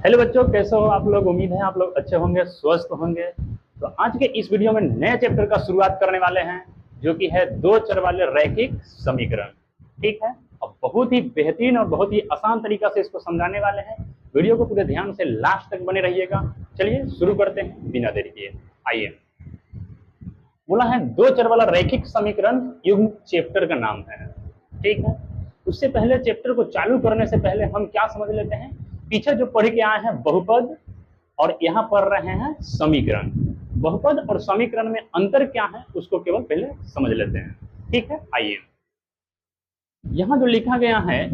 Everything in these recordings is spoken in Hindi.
हेलो बच्चों, कैसे हो आप लोग। उम्मीद है आप लोग अच्छे होंगे, स्वस्थ होंगे। तो आज के इस वीडियो में नए चैप्टर का शुरुआत करने वाले हैं, जो कि है दो चर वाले रैखिक समीकरण। ठीक है, अब बहुत ही बेहतरीन और बहुत ही आसान तरीका से इसको समझाने वाले हैं। वीडियो को पूरे ध्यान से लास्ट तक बने रहिएगा। चलिए शुरू करते हैं बिना देरी किए। आइए, बोला है दो चर वाला रैखिक समीकरण युग्म चैप्टर का नाम है। ठीक है, उससे पहले चैप्टर को चालू करने से पहले हम क्या समझ लेते हैं। पीछे जो पढ़ के आए हैं बहुपद, और यहाँ पढ़ रहे हैं समीकरण। बहुपद और समीकरण में अंतर क्या है उसको केवल पहले समझ लेते हैं। ठीक है, आइए, यहाँ जो लिखा गया है,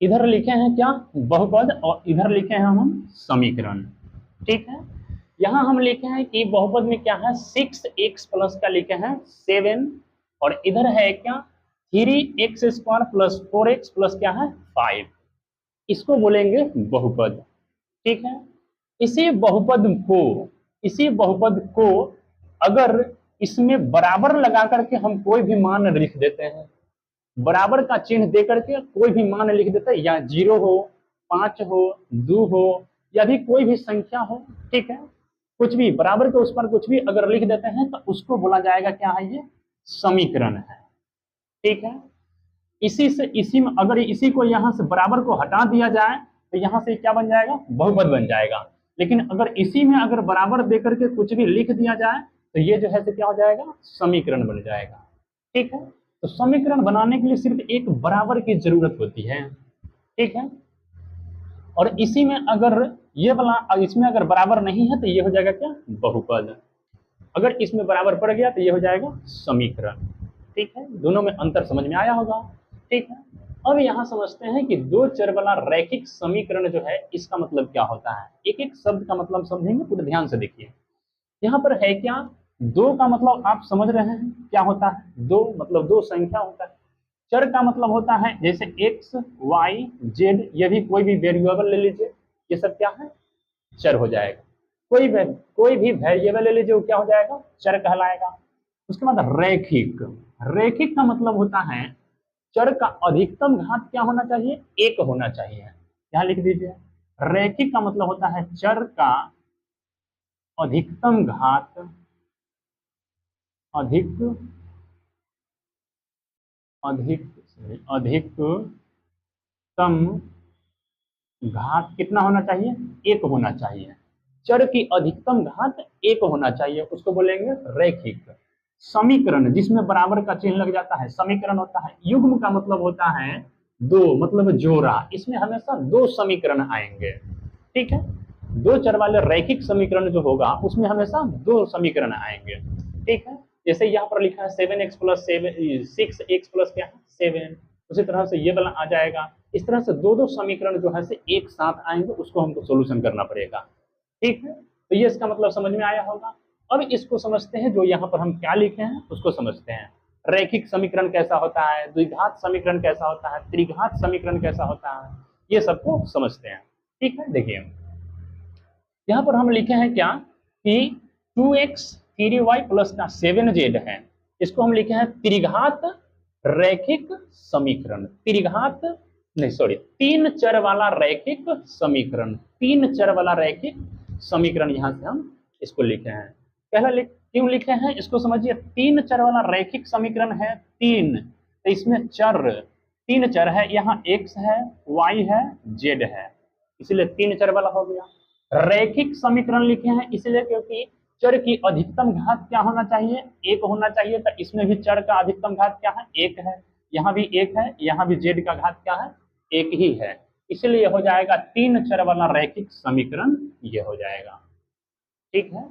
इधर लिखे हैं क्या बहुपद और इधर लिखे हैं हम समीकरण। ठीक है, यहाँ हम लिखे हैं कि बहुपद में क्या है 6x प्लस का लिखे हैं 7, और इधर है क्या 3x² प्लस 4x प्लस क्या है 5। इसको बोलेंगे बहुपद। ठीक है, इसी बहुपद को अगर इसमें बराबर लगा करके हम कोई भी मान लिख देते हैं, बराबर का चिन्ह दे करके कोई भी मान लिख देते हैं, या 0 हो, 5 हो, 2 हो, या भी कोई भी संख्या हो। ठीक है, कुछ भी बराबर के उस पर कुछ भी अगर लिख देते हैं तो उसको बोला जाएगा क्या है, ये समीकरण है। ठीक है, इसी में अगर इसी को यहाँ से बराबर को हटा दिया जाए तो यहाँ से क्या बन जाएगा, बहुपद बन जाएगा। लेकिन अगर इसी में अगर बराबर देकर के कुछ भी लिख दिया जाए तो ये जो है से क्या हो जाएगा, समीकरण बन जाएगा। ठीक है, तो समीकरण बनाने के लिए सिर्फ एक बराबर की जरूरत होती है। ठीक है, और इसी में अगर ये वाला इसमें अगर बराबर नहीं है तो ये हो जाएगा क्या, बहुपद। अगर इसमें बराबर पड़ गया तो ये हो जाएगा समीकरण। ठीक है, दोनों में अंतर समझ में आया होगा। ठीक है, अब यहाँ समझते हैं कि दो चर वाला रैखिक समीकरण जो है इसका मतलब क्या होता है। एक एक शब्द का मतलब समझेंगे, पूरे ध्यान से देखिए। यहाँ पर है क्या, दो का मतलब आप समझ रहे हैं क्या होता है। दो मतलब दो संख्या होता है। चर का मतलब होता है जैसे x, y, z, ये भी कोई भी वेरिएबल ले लीजिए, ये सब क्या है, चर हो जाएगा। कोई भी वेरिएबल ले लीजिए, वो क्या हो जाएगा, चर कहलाएगा। उसके बाद रैखिक, रैखिक का मतलब होता है चर का अधिकतम घात क्या होना चाहिए, एक होना चाहिए। यहाँ लिख दीजिए, रैखिक का मतलब होता है चर का अधिकतम घात, अधिकतम घात कितना होना चाहिए, एक होना चाहिए। चर की अधिकतम घात एक होना चाहिए, उसको बोलेंगे रैखिक। समीकरण जिसमें बराबर का चिन्ह लग जाता है समीकरण होता है। युग्म का मतलब होता है दो, मतलब जोड़ा। इसमें हमेशा दो समीकरण आएंगे। ठीक है, दो चर वाले रैखिक समीकरण जो होगा उसमें हमेशा दो समीकरण आएंगे। ठीक है, जैसे यहाँ पर लिखा है 7x प्लस 6x प्लस क्या है 7, उसी तरह से ये वाला आ जाएगा। इस तरह से दो दो समीकरण जो है से एक साथ आएंगे, उसको हमको सोल्यूशन करना पड़ेगा। ठीक है, तो ये इसका मतलब समझ में आया होगा। अब इसको समझते हैं, जो यहाँ पर हम क्या लिखे हैं उसको समझते हैं। रैखिक समीकरण कैसा होता है, द्विघात समीकरण कैसा होता है, त्रिघात समीकरण कैसा होता है, ये सबको समझते हैं। ठीक है, देखिए यहाँ पर हम लिखे हैं क्या कि 2x 3y प्लस का 7z है। इसको हम लिखे हैं त्रिघात रैखिक समीकरण। त्रिघात नहीं, सॉरी, तीन चर वाला रैखिक समीकरण। तीन चर वाला रैखिक समीकरण यहाँ से हम इसको लिखे हैं। पहला क्यों लिखे हैं इसको समझिए। तीन चर वाला रैखिक समीकरण है, तीन, तो इसमें चर तीन चर है, यहाँ x है, y है, z है, इसलिए तीन चर वाला हो गया। रैखिक समीकरण लिखे हैं इसलिए क्योंकि चर की अधिकतम घात क्या होना चाहिए, एक होना चाहिए। तो इसमें भी चर का अधिकतम घात क्या है, एक है। यहाँ भी एक है, यहाँ भी z का घात क्या है, एक ही है। इसलिए हो जाएगा तीन चर वाला रैखिक समीकरण, ये हो जाएगा। ठीक है,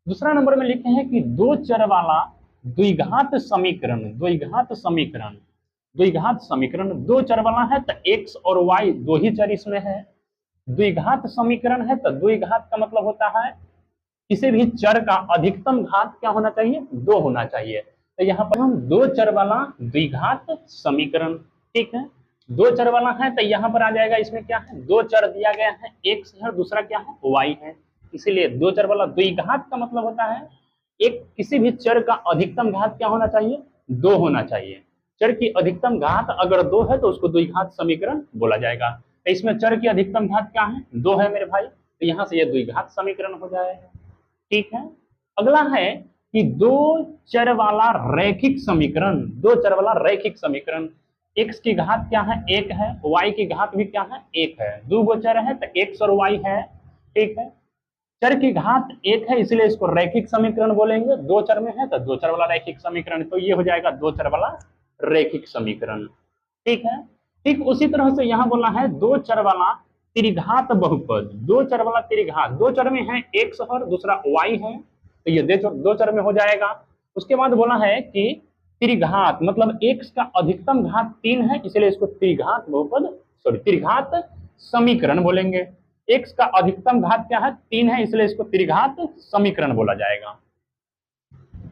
दूसरा नंबर में लिखे हैं कि दो चर वाला द्विघात समीकरण। द्विघात समीकरण, द्विघात समीकरण दो चर वाला है तो x और y दो ही चर इसमें है। द्विघात समीकरण है तो द्विघात का मतलब होता है किसी भी चर का अधिकतम घात क्या होना चाहिए, दो होना चाहिए। तो यहाँ पर हम दो चर वाला द्विघात समीकरण। ठीक है, दो चर वाला है तो यहाँ पर आ जाएगा, इसमें क्या है, दो चर दिया गया है, x है और दूसरा क्या है, y है। इसीलिए दो चर वाला द्विघात का मतलब होता है एक किसी भी चर का अधिकतम घात क्या होना चाहिए, दो होना चाहिए। चर की अधिकतम घात अगर दो है तो उसको द्विघात समीकरण बोला जाएगा। तो इसमें चर की अधिकतम घात क्या है, 2 है मेरे भाई, तो यहाँ से ये द्विघात समीकरण हो जाएगा। ठीक है, अगला है कि दो चर वाला रैखिक समीकरण, दो चर वाला रैखिक समीकरण, x की घात क्या है, 1 है, y की घात भी क्या है, 1 है, दो गो चर है तो x और y है। ठीक है, चर की घात 1 है इसलिए इसको रैखिक समीकरण बोलेंगे, दो चर में है तो दो चर वाला रैखिक समीकरण, तो ये हो जाएगा दो चर वाला रैखिक समीकरण। ठीक है, ठीक उसी तरह से यहाँ बोला है दो चर वाला त्रिघात बहुपद, दो चर वाला त्रिघात, दो चर में है x और दूसरा y है, तो ये दो चर में हो जाएगा। उसके बाद बोला है कि त्रिघात मतलब x का अधिकतम घात 3 है इसलिए इसको त्रिघात बहुपद त्रिघात समीकरण बोलेंगे। x का अधिकतम घात क्या है, 3 है इसलिए इसको त्रिघात समीकरण बोला जाएगा।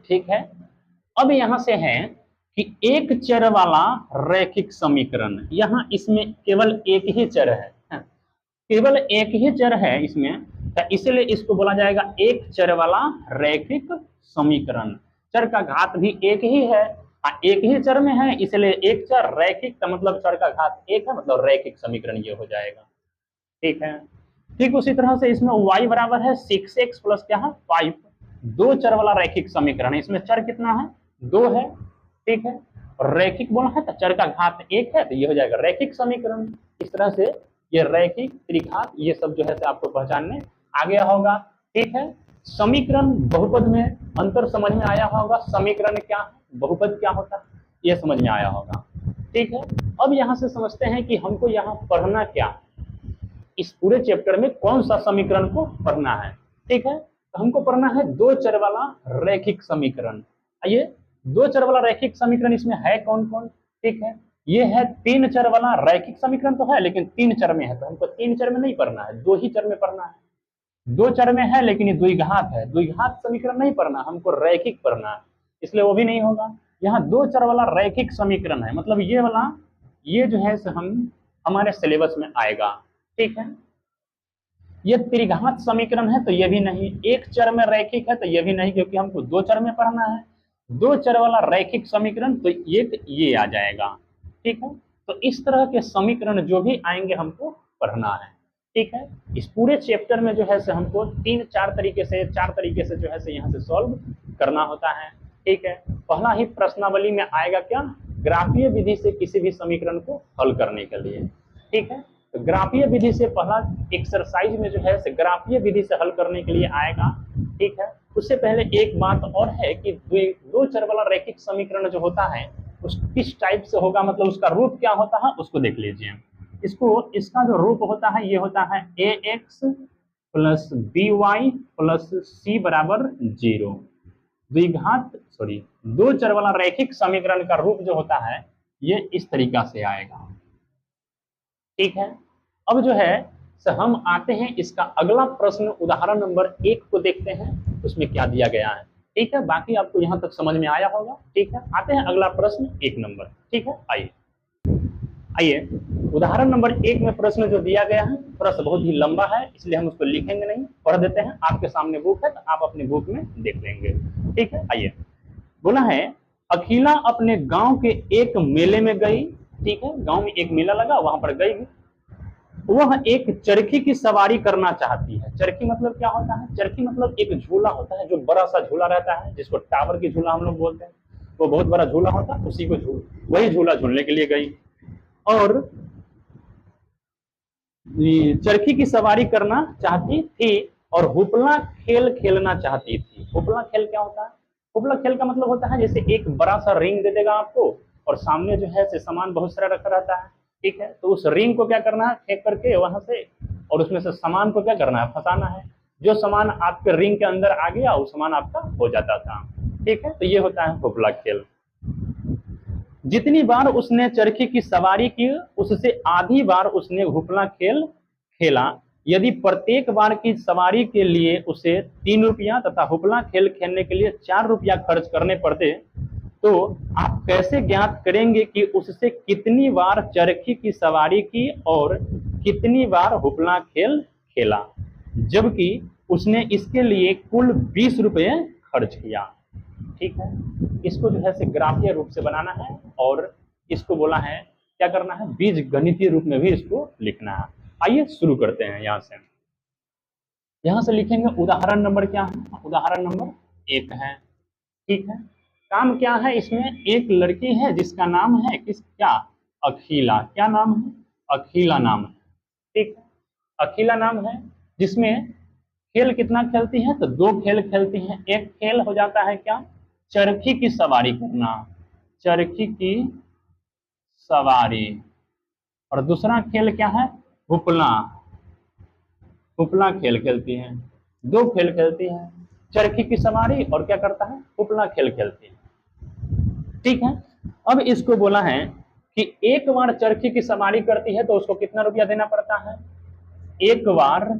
ठीक है, अब यहां से है कि एक चर वाला रैखिक समीकरण, यहां इसमें केवल एक ही चर है, केवल एक ही चर है इसमें, तो इसलिए इसको बोला जाएगा एक चर वाला रैखिक समीकरण। चर का घात भी एक ही है, एक ही चर में है इसलिए एक चर रैखिक का मतलब चर का घात 1 है, मतलब रैखिक समीकरण ये हो जाएगा। ठीक है, ठीक उसी तरह से इसमें y बराबर है 6x प्लस क्या है 5, दो चर वाला रैखिक समीकरण है, इसमें चर कितना है 2 है। ठीक है, रैखिक बोला है तो चर का घात 1 है तो ये हो जाएगा रैखिक समीकरण। इस तरह से ये रैखिक त्रिघात ये सब जो है आपको पहचानने आ गया होगा। ठीक है, समीकरण बहुपद में अंतर समझ में आया होगा, समीकरण क्या है बहुपद क्या होता है ये समझ में आया होगा। ठीक है, अब यहाँ से समझते हैं कि हमको यहाँ पढ़ना क्या, इस पूरे चैप्टर में कौन सा समीकरण को पढ़ना है। ठीक है, तो हमको पढ़ना है दो चर वाला रैखिक समीकरण। आइए, दो चर वाला रैखिक समीकरण इसमें है कौन कौन। ठीक है, ये है तीन चर वाला रैखिक समीकरण तो है लेकिन तीन चर में है, तो हमको तीन चर में नहीं पढ़ना है, दो ही चर में पढ़ना है। दो चर में है लेकिन ये द्विघात है, द्विघात समीकरण नहीं पढ़ना, हमको रैखिक पढ़ना है, इसलिए वो भी नहीं होगा। यहाँ दो चर वाला रैखिक समीकरण है, मतलब ये वाला ये जो है हम हमारे सिलेबस में आएगा। ठीक है, ये त्रिघात समीकरण है तो ये भी नहीं, एक चर में रैखिक है तो ये भी नहीं, क्योंकि हमको दो चर में पढ़ना है। दो चर वाला रैखिक समीकरण तो ये आ जाएगा। ठीक है, तो इस तरह के समीकरण जो भी आएंगे हमको पढ़ना है। ठीक है, इस पूरे चैप्टर में जो है से हमको चार तरीके से जो है से यहाँ से सॉल्व करना होता है। ठीक है, पहला ही प्रश्नावली में आएगा क्या, ग्राफीय विधि से किसी भी समीकरण को हल करने के लिए। ठीक है, तो ग्राफीय विधि से पहला एक्सरसाइज में जो है से ग्राफीय विधि से हल करने के लिए आएगा। ठीक है, उससे पहले एक बात और है कि दो चर वाला रैखिक समीकरण जो होता है उस किस टाइप से होगा, मतलब उसका रूप क्या होता है उसको देख लीजिए। इसका जो रूप होता है ये होता है ax plus by plus c बराबर 0। दो चर वाला रैखिक समीकरण का रूप जो होता है ये इस तरीका से आएगा। ठीक है, अब जो है हम आते हैं इसका अगला प्रश्न, उदाहरण नंबर 1 को देखते हैं उसमें क्या दिया गया है। ठीक है, बाकी आपको यहाँ तक समझ में आया होगा। ठीक है, आते हैं अगला प्रश्न 1 नंबर। ठीक है, आइए उदाहरण नंबर 1 में प्रश्न जो दिया गया है प्रश्न बहुत ही लंबा है इसलिए हम उसको लिखेंगे नहीं, पढ़ देते हैं। आपके सामने बुक है तो आप अपनी बुक में देख लेंगे। ठीक है, आइए, बोला है अखिला अपने गांव के एक मेले में गई। ठीक है, गांव में एक मेला लगा, वहां पर गई, वह एक चरखी की सवारी करना चाहती है। चरखी मतलब क्या होता है, चरखी मतलब एक झूला होता है जो बड़ा सा झूला रहता है जिसको टावर की झूला हम लोग बोलते हैं, वो बहुत बड़ा झूला होता है, उसी को वही झूला झूलने के लिए गई और चरखी की सवारी करना चाहती थी और हुपला खेल खेलना चाहती थी। हुपला खेल क्या होता है, हुपला खेल का मतलब होता है जैसे एक बड़ा सा रिंग दे देगा आपको और सामने जो है सामान बहुत सारा रखा रहता है। ठीक है, तो उस रिंग को क्या करना है, फेंक करके वहां से, और उसमें से सामान को क्या करना है, फंसाना है। जो सामान आपके रिंग के अंदर आ गया वो सामान आपका हो जाता था। ठीक है, तो ये होता है हुपला खेल। जितनी बार उसने चरखी की सवारी की उससे आधी बार उसने हुपला खेल खेला। यदि प्रत्येक बार की सवारी के लिए उसे 3 रुपया तथा हुपला खेल खेलने के लिए 4 रुपया खर्च करने पड़ते तो आप कैसे ज्ञात करेंगे कि उससे कितनी बार चरखी की सवारी की और कितनी बार हुपला खेल खेला, जबकि उसने इसके लिए कुल 20 रुपये खर्च किया। ठीक है, इसको जो है ग्राफीय रूप से बनाना है और इसको बोला है क्या करना है, बीज गणितीय रूप में भी इसको लिखना है। आइए शुरू करते हैं यहाँ से लिखेंगे उदाहरण नंबर क्या है, उदाहरण नंबर 1 है। ठीक है, काम क्या है इसमें, एक लड़की है जिसका नाम है क्या, अखिला। क्या नाम है, अखिला नाम है। ठीक है, अखिला नाम है, जिसमें खेल कितना खेलती है, तो 2 खेल खेलती हैं। एक खेल हो जाता है क्या, चरखी की सवारी करना, चरखी की सवारी। और दूसरा खेल क्या है, हुपला, हुपला खेल खेलती हैं। 2 खेल खेलती हैं, चरखी की सवारी और क्या करता है, हुपला खेल खेलती है। ठीक है, अब इसको बोला है कि एक बार चरखी की सवारी करती है तो उसको कितना रुपया देना पड़ता है, एक बार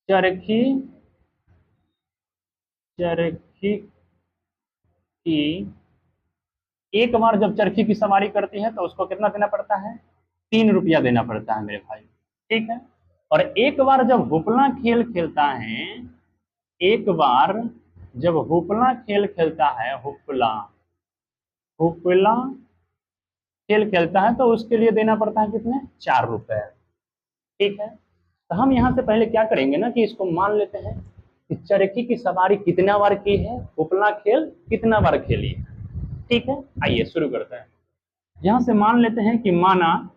चरखी चरखी की एक बार जब चरखी की सवारी करती है तो उसको कितना देना पड़ता है, 3 रुपया देना पड़ता है मेरे भाई। ठीक है, और एक बार जब हुपला खेल खेलता है, एक बार जब हुपला खेल खेलता है, हुपला हुपला खेल खेलता है तो उसके लिए देना पड़ता है कितने, 4 रुपए। ठीक है, तो हम यहाँ से पहले क्या करेंगे ना कि इसको मान लेते हैं कि चरखी की सवारी कितना बार की है, हुपला खेल कितना बार खेली है। ठीक है, आइए शुरू करते हैं। यहां से मान लेते हैं कि माना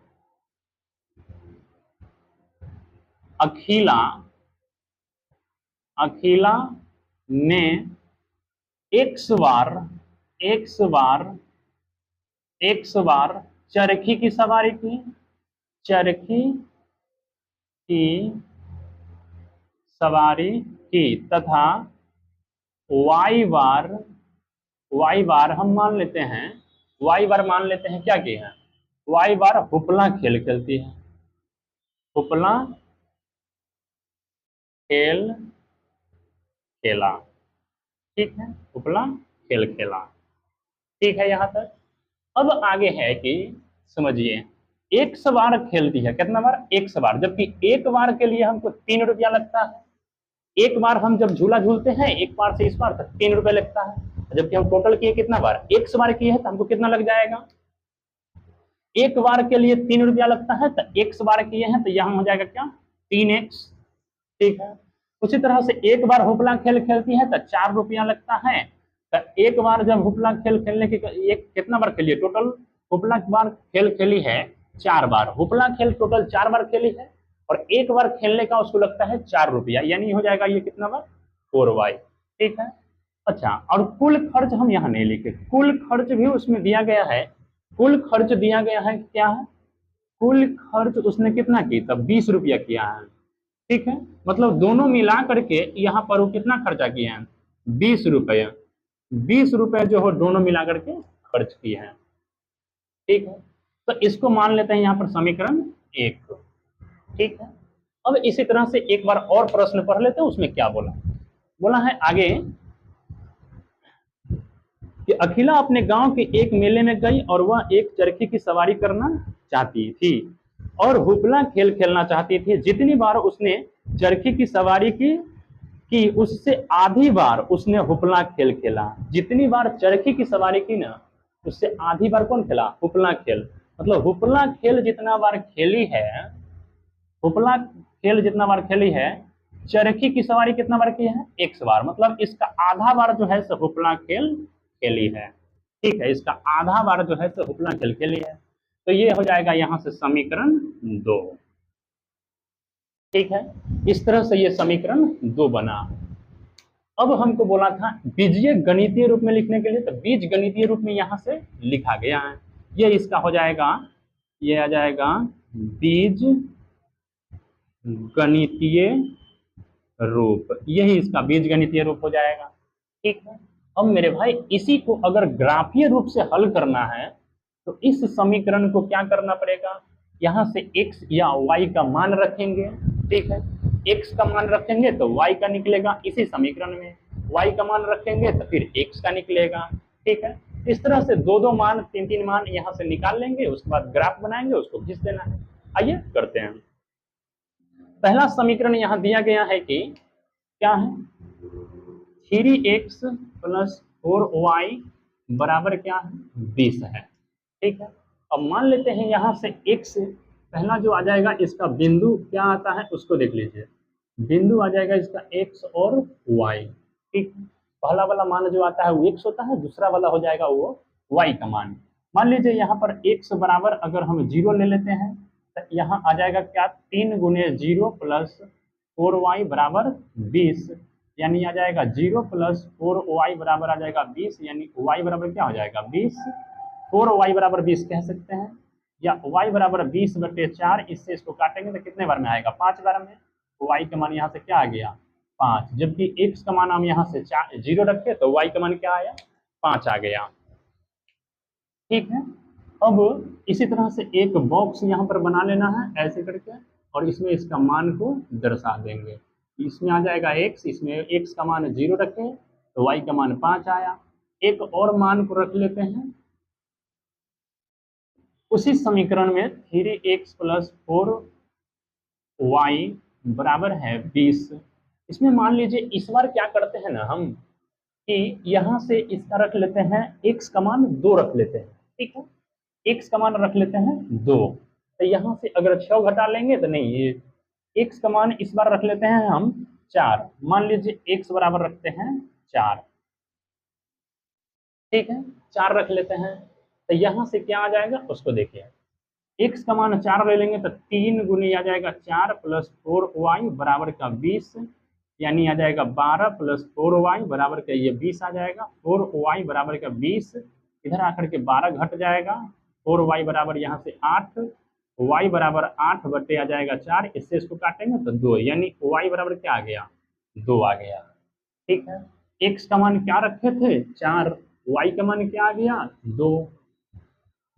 अखिला अखिला ने एक्स बार चरखी की सवारी की, चरखी की सवारी की, तथा वाई बार हम मान लेते हैं, वाई बार मान लेते हैं क्या की है, वाई बार हुपला खेल खेलती है, हुपला खेल खेला। ठीक है, हुपला खेल खेला। ठीक है यहाँ तक। अब आगे है कि समझिए, 100 बार खेलती है, कितना बार, 100 बार, जबकि एक बार के लिए हमको 3 रुपया लगता है। एक बार हम जब झूला झूलते हैं एक बार से इस बार तक 3 रुपये लगता है, जबकि हम टोटल किए कितना बार, 100 बार किए हैं तो हमको कितना लग जाएगा, एक बार के लिए 3 रुपया लगता है, तो 100 बार किए हैं तो यहाँ हो जाएगा क्या, 3x। ठीक है, उसी तरह से एक बार हुपला खेल खेलती है तो 4 रुपया लगता है। तो एक बार जब हुपला खेल खेलने की एक कितना बार खेली है, टोटल हुपला बार खेल खेली है 4 बार, हुपला खेल टोटल 4 बार खेली है और एक बार खेलने का उसको लगता है 4 रुपया, यानी हो जाएगा ये कितना बार, 4y। ठीक है, अच्छा, और कुल खर्च हम यहाँ नहीं लिखे, कुल खर्च भी उसमें दिया गया है, कुल खर्च दिया गया है क्या है, कुल खर्च उसने कितना की, तब 20 रुपया किया है। ठीक है, मतलब दोनों मिला करके यहाँ पर वो कितना खर्चा किए हैं, 20 रुपये, 20 रुपये जो हो दोनों मिला करके खर्च किए हैं। ठीक है, तो इसको मान लेते हैं यहाँ पर समीकरण 1। ठीक है, अब इसी तरह से एक बार और प्रश्न पढ़ लेते हैं, उसमें क्या बोला, बोला है आगे कि अखिला अपने गांव के एक मेले में गई और वह एक चरखी की सवारी करना चाहती थी और हुपला खेल खेलना चाहती थी। जितनी बार उसने चरखी की सवारी की उससे आधी बार उसने हुपला खेल खेला। जितनी बार चरखी की सवारी की ना, उससे आधी बार कौन खेला, हुपला खेल। मतलब हुपला खेल जितना बार खेली है, हुपला खेल जितना बार खेली है, चरखी की सवारी कितना बार की है, 100 बार। मतलब इसका आधा बार जो है सो हुपला खेल खेली है। ठीक है, इसका आधा बार जो है सो हुपला खेल खेली है। तो ये हो जाएगा यहाँ से समीकरण 2। ठीक है, इस तरह से ये समीकरण 2 बना। अब हमको बोला था बीजीय गणितीय रूप में लिखने के लिए, तो बीज गणितीय रूप में यहाँ से लिखा गया है। ये इसका हो जाएगा, ये आ जाएगा बीज गणितीय रूप, यही इसका बीज गणितीय रूप हो जाएगा। ठीक है, अब मेरे भाई इसी को अगर ग्राफीय रूप से हल करना है तो इस समीकरण को क्या करना पड़ेगा, यहाँ से x या y का मान रखेंगे। ठीक है, x का मान रखेंगे तो y का निकलेगा इसी समीकरण में, y का मान रखेंगे तो फिर x का निकलेगा। ठीक है, इस तरह से 2-2 मान 3-3 मान यहाँ से निकाल लेंगे, उसके बाद ग्राफ बनाएंगे, उसको खींच देना है। आइए करते हैं। पहला समीकरण यहाँ दिया गया है कि क्या है, 3x + 4y बराबर क्या है, 20 है। ठीक है, अब मान लेते हैं यहाँ से x पहला जो आ जाएगा इसका बिंदु क्या आता है उसको देख लीजिए। बिंदु आ जाएगा इसका x और y। ठीक, पहला वाला मान जो आता है वो x होता है, दूसरा वाला हो जाएगा वो y का मान। मान लीजिए यहाँ पर x बराबर अगर हम 0 ले लेते हैं तो यहाँ आ जाएगा क्या, 3 गुने 0 प्लस 4y बराबर 20, यानी आ जाएगा 0 प्लस 4y बराबर आ जाएगा 20, यानी y बराबर क्या हो जाएगा 20। 4y बराबर 20 कह सकते हैं, या y बराबर 20/4। इससे इसको काटेंगे तो कितने बार में आएगा, 5 बार में। y का मान यहाँ से क्या आ गया, 5, जबकि x का मान हम यहाँ से 0 रखे तो y का मान क्या आया, 5 आ गया। ठीक है, अब इसी तरह से एक बॉक्स यहाँ पर बना लेना है ऐसे करके, और इसमें इसका मान को दर्शा देंगे। इसमें आ जाएगा x, इसमें x का मान 0 रखें तो y का मान 5 आया। एक और मान को रख लेते हैं उसी समीकरण में, 3x + 4y बराबर है 20। इसमें मान लीजिए इस बार क्या करते हैं ना हम, कि यहाँ से इसका रख लेते हैं x का मान 2 रख लेते हैं। ठीक है, x का मान रख लेते हैं 2, तो यहाँ से अगर 6 घटा लेंगे तो नहीं, ये x का मान इस बार रख लेते हैं हम 4। मान लीजिए x बराबर रखते हैं 4। ठीक है, 4 रख लेते हैं, तो यहाँ से क्या आ जाएगा उसको देखिए। x का मान 4 ले लेंगे तो 3 गुनी आ जाएगा 4 + 4y बराबर का 20, यानी आ जाएगा 12 + 4y बराबर का ये 20 आ जाएगा। 4y बराबर का 20, इधर आकर के 12 घट जाएगा, 4y बराबर यहाँ से 8, y बराबर 8 बटे आ जाएगा 4, इससे इसको काटेंगे तो 2, यानी y बराबर क्या आ गया, 2 आ गया। ठीक है, x का मान क्या रखे थे 4, y का मान क्या आ गया 2।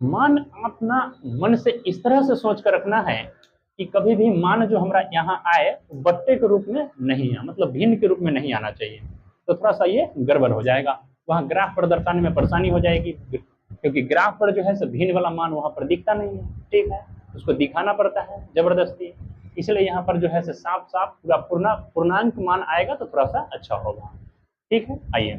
मान अपना मन से इस तरह से सोच कर रखना है कि कभी भी मान जो हमारा यहाँ आए बट्टे के रूप में नहीं आए, मतलब भिन्न के रूप में नहीं आना चाहिए, तो थोड़ा सा ये गड़बड़ हो जाएगा, वहाँ ग्राफ पर दर्शाने में परेशानी हो जाएगी, क्योंकि ग्राफ पर जो है सो भिन्न वाला मान वहाँ पर दिखता नहीं है। ठीक है, उसको दिखाना पड़ता है जबरदस्ती, इसलिए यहाँ पर जो है सो साफ साफ पूरा पूर्णांक मान आएगा तो थोड़ा सा अच्छा होगा। ठीक है, आइए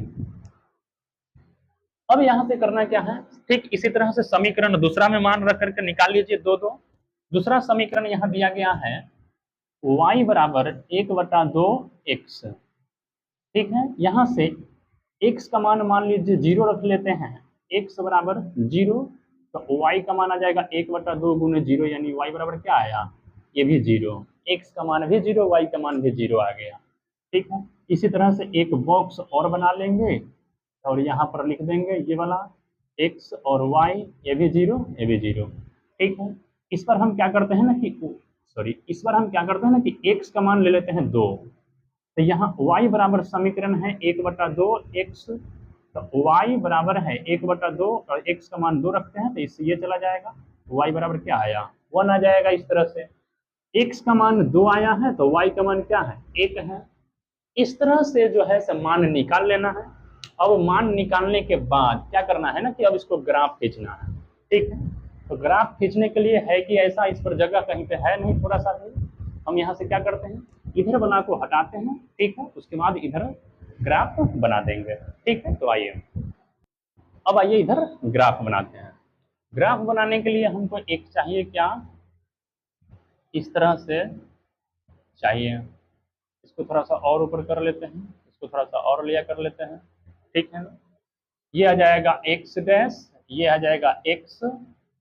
अब यहाँ से करना क्या है, ठीक इसी तरह से समीकरण दूसरा में मान रख करके निकाल लीजिए 2 दूसरा समीकरण यहाँ दिया गया है y बराबर 1/2x। ठीक है, यहाँ से x का मान लीजिए 0 रख लेते हैं, x बराबर 0, तो y का मान आ जाएगा 1/2 गुने 0, यानी y बराबर क्या आया, ये भी 0, x का मान भी 0, y का मान भी 0 आ गया। ठीक है, इसी तरह से एक बॉक्स और बना लेंगे और यहाँ पर लिख देंगे ये वाला x और y, ये भी 0, ये भी 0। ठीक है, इस पर हम क्या करते हैं ना कि इस पर हम क्या करते हैं ना कि x का मान ले लेते हैं 2, तो यहाँ y बराबर समीकरण है 1/2x, तो y बराबर है 1/2 और x का मान 2 रखते हैं तो इससे ये चला जाएगा, y बराबर क्या आया 1 आ जाएगा। इस तरह से x का मान 2 आया है तो y का मान क्या है 1 है। इस तरह से जो है से मान निकाल लेना है। अब मान निकालने के बाद क्या करना है ना कि अब इसको ग्राफ खींचना है। ठीक है, तो ग्राफ खींचने के लिए है कि ऐसा इस पर जगह कहीं पे है नहीं, थोड़ा सा भी हम यहाँ से क्या करते हैं इधर बना को हटाते हैं। ठीक है, उसके बाद इधर ग्राफ बना देंगे। ठीक है, तो आइए अब आइए इधर ग्राफ बनाते हैं। ग्राफ बनाने के लिए हमको एक चाहिए क्या, इस तरह से चाहिए, इसको थोड़ा सा और ऊपर कर लेते हैं, इसको थोड़ा सा और लिया कर लेते हैं। ठीक है ना, ये आ जाएगा x डैश, ये आ जाएगा x,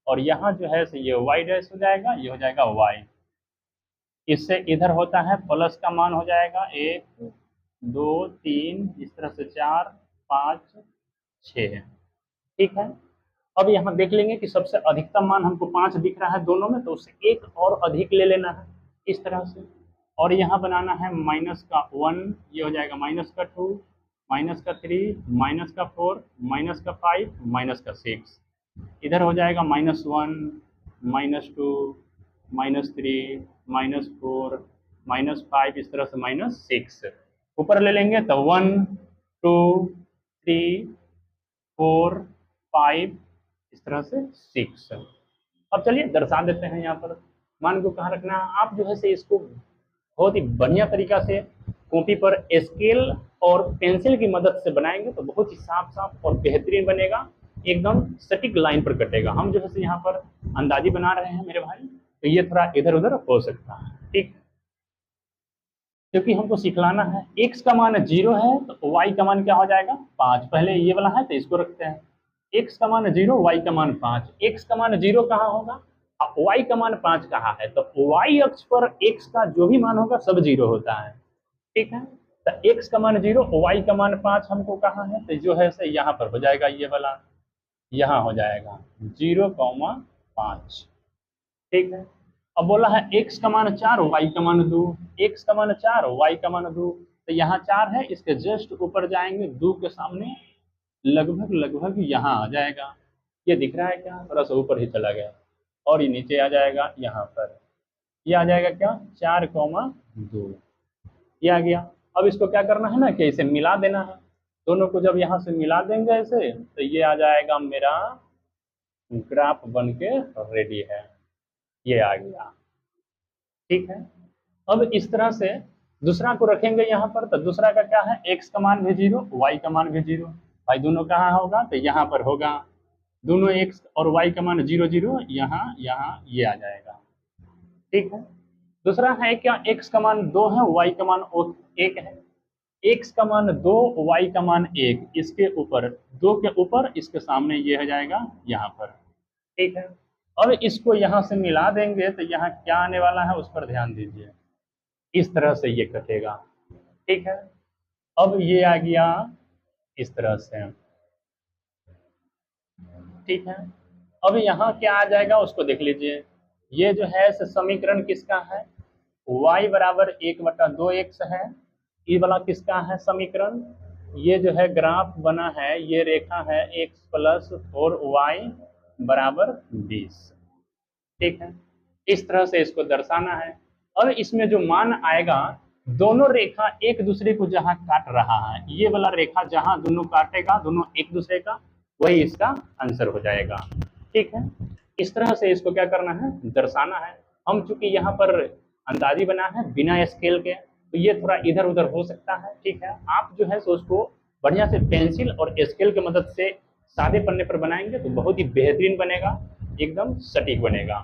और यहाँ जो है ये y डैश हो जाएगा, ये हो जाएगा y। इससे इधर होता है प्लस का मान हो जाएगा 1 2 3, इस तरह से 4 5 6। ठीक है, अब यहाँ देख लेंगे कि सबसे अधिकतम मान हमको 5 दिख रहा है दोनों में, तो उससे एक और अधिक ले लेना है इस तरह से, और यहाँ बनाना है माइनस का 1, ये हो जाएगा माइनस का 2, माइनस का 3, माइनस का 4, माइनस का 5, माइनस का 6। इधर हो जाएगा -1, -2, -3, -4, -5, इस तरह से -6। ऊपर ले लेंगे तो 1 2 3 4 5, इस तरह से 6। अब चलिए दर्शा देते हैं। यहाँ पर मान को कहाँ रखना है, आप जो है से इसको बहुत ही बढ़िया तरीका से कॉपी पर स्केल और पेंसिल की मदद से बनाएंगे तो बहुत ही साफ साफ और बेहतरीन बनेगा, एकदम सटीक लाइन पर कटेगा। हम जो है यहाँ पर अंदाजी बना रहे हैं मेरे भाई, तो ये थोड़ा इधर उधर हो सकता है, ठीक, क्योंकि हमको सिखलाना है। x का मान 0 है तो y का मान क्या हो जाएगा 5। पहले ये वाला है तो इसको रखते हैं, x का मान 0, y का मान 5। x का मान 0 कहाँ होगा, y का मान 5 कहाँ है, तो y अक्ष पर x का जो भी मान होगा सब 0 होता है, ठीक है। तो x का मान 0, y का मान 5 हमको कहाँ है, तो जो है से यहाँ पर हो जाएगा, ये वाला यहाँ हो जाएगा 0,5, ठीक है। अब बोला है x का मान 4, y का मान 2, x का मान 4, y का मान 2, तो यहाँ 4 है, इसके जस्ट ऊपर जाएंगे 2 के सामने लगभग लगभग यहाँ आ जाएगा। ये दिख रहा है क्या, थोड़ा सा ऊपर ही चला गया, और ये नीचे आ जाएगा यहाँ पर, ये आ जाएगा क्या 4,2, ये आ गया। अब इसको क्या करना है ना कि इसे मिला देना है, दोनों को जब यहाँ से मिला देंगे ऐसे तो ये आ जाएगा मेरा ग्राफ बन के रेडी है, ये आ गया, ठीक है। अब इस तरह से दूसरा को रखेंगे यहाँ पर, तो दूसरा का क्या है, x का मान भी 0, y का मान भी 0, भाई दोनों कहाँ होगा, तो यहाँ पर होगा, दोनों x और y का मान 0 0, यहाँ यहाँ ये आ जाएगा, ठीक है। दूसरा है क्या, x का मान 2 है, y का मान 1 है, x का मान 2, y का मान 1, इसके ऊपर 2 के ऊपर इसके सामने ये हो जाएगा यहाँ पर, ठीक है। अब इसको यहाँ से मिला देंगे तो यहाँ क्या आने वाला है उस पर ध्यान दीजिए, इस तरह से ये कटेगा, ठीक है। अब ये आ गया इस तरह से, ठीक है। अब यहाँ क्या आ जाएगा उसको देख लीजिए, ये जो है समीकरण किसका है, y बराबर 1/2x है, ये वाला किसका है समीकरण, ये जो है ग्राफ बना है, ये रेखा है x + 4y बराबर 20, ठीक है। इस तरह से इसको दर्शाना है। अब इसमें जो मान आएगा, दोनों रेखा एक दूसरे को जहां काट रहा है, ये वाला रेखा जहां दोनों काटेगा दोनों एक दूसरे का, वही इसका आंसर हो जाएगा, ठीक है। इस तरह से इसको क्या करना है, दर्शाना है। हम चूंकि यहाँ पर अंदाजी बना है बिना स्केल के, तो ये थोड़ा इधर उधर हो सकता है, ठीक है। आप जो है सो उसको बढ़िया से पेंसिल और स्केल की मदद से सादे पन्ने पर बनाएंगे तो बहुत ही बेहतरीन बनेगा, एकदम सटीक बनेगा,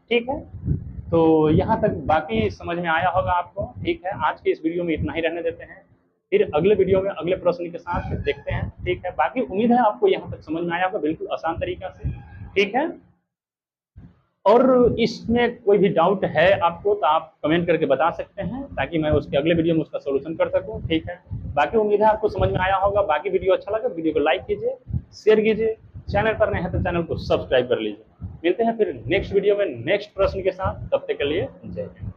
ठीक है। तो यहाँ तक बाकी समझ में आया होगा आपको, ठीक है। आज के इस वीडियो में इतना ही रहने देते हैं, फिर अगले वीडियो में अगले प्रश्न के साथ देखते हैं, ठीक है। बाकी उम्मीद है आपको यहाँ तक समझ में आया होगा बिल्कुल आसान तरीका से, ठीक है। और इसमें कोई भी डाउट है आपको तो आप कमेंट करके बता सकते हैं, ताकि मैं उसके अगले वीडियो में उसका सोल्यूशन कर सकूं, ठीक है। बाकी उम्मीद है आपको समझ में आया होगा। बाकी वीडियो अच्छा लगा वीडियो को लाइक कीजिए, शेयर कीजिए, चैनल पर नए हैं तो चैनल को सब्सक्राइब कर लीजिए। मिलते हैं फिर नेक्स्ट वीडियो में नेक्स्ट प्रश्न के साथ, तब तक के लिए जय हिंद।